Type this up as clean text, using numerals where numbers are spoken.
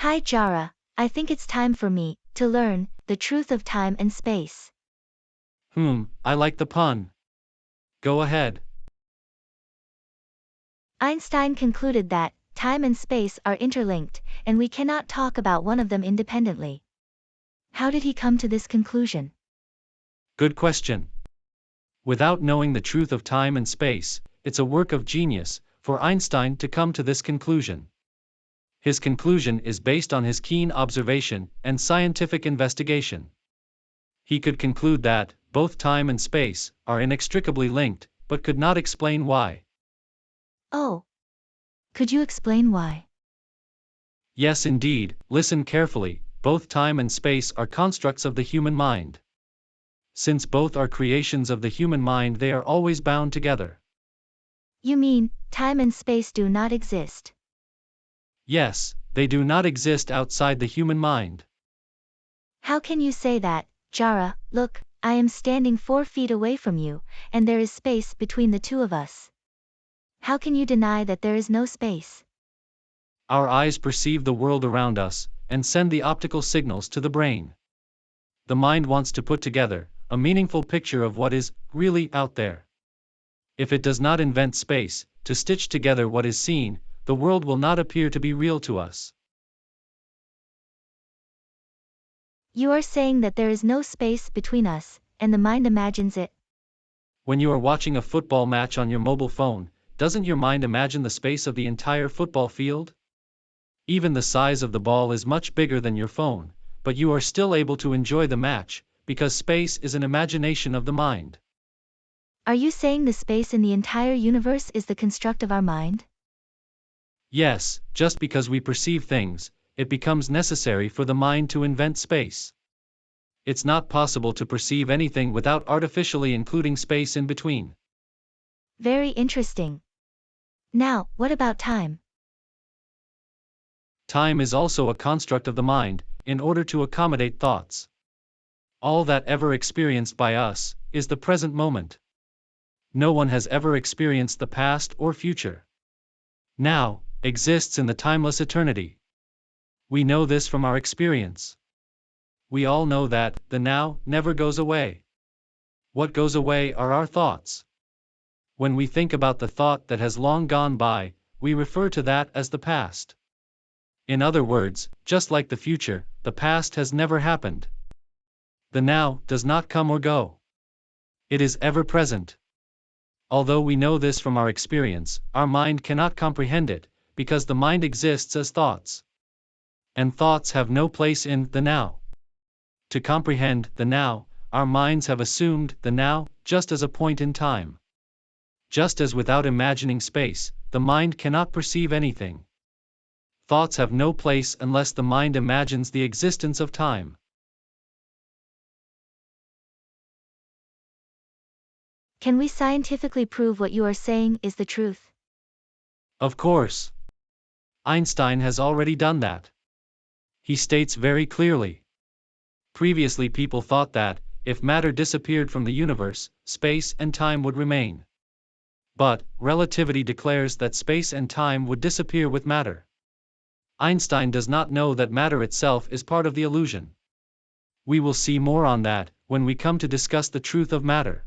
Hi Jara, I think it's time for me to learn the truth of time and space. I like the pun. Go ahead. Einstein concluded that time and space are interlinked, and we cannot talk about one of them independently. How did he come to this conclusion? Good question. Without knowing the truth of time and space, it's a work of genius for Einstein to come to this conclusion. His conclusion is based on his keen observation and scientific investigation. He could conclude that both time and space are inextricably linked, but could not explain why. Oh. Could you explain why? Yes, indeed, listen carefully, both time and space are constructs of the human mind. Since both are creations of the human mind, they are always bound together. You mean, time and space do not exist? Yes, they do not exist outside the human mind. How can you say that, Jara? Look, I am standing 4 feet away from you, and there is space between the two of us. How can you deny that there is no space? Our eyes perceive the world around us, and send the optical signals to the brain. The mind wants to put together a meaningful picture of what is really out there. If it does not invent space to stitch together what is seen, the world will not appear to be real to us. You are saying that there is no space between us, and the mind imagines it. When you are watching a football match on your mobile phone, doesn't your mind imagine the space of the entire football field? Even the size of the ball is much bigger than your phone, but you are still able to enjoy the match, because space is an imagination of the mind. Are you saying the space in the entire universe is the construct of our mind? Yes, just because we perceive things, it becomes necessary for the mind to invent space. It's not possible to perceive anything without artificially including space in between. Very interesting. Now, what about time? Time is also a construct of the mind, in order to accommodate thoughts. All that ever experienced by us is the present moment. No one has ever experienced the past or future. Now exists in the timeless eternity. We know this from our experience. We all know that the now never goes away. What goes away are our thoughts. When we think about the thought that has long gone by, we refer to that as the past. In other words, just like the future, the past has never happened. The now does not come or go. It is ever present. Although we know this from our experience, our mind cannot comprehend it, because the mind exists as thoughts. And thoughts have no place in the now. To comprehend the now, our minds have assumed the now just as a point in time. Just as without imagining space, the mind cannot perceive anything. Thoughts have no place unless the mind imagines the existence of time. Can we scientifically prove what you are saying is the truth? Of course. Einstein has already done that. He states very clearly. Previously, people thought that, if matter disappeared from the universe, space and time would remain. But relativity declares that space and time would disappear with matter. Einstein does not know that matter itself is part of the illusion. We will see more on that when we come to discuss the truth of matter.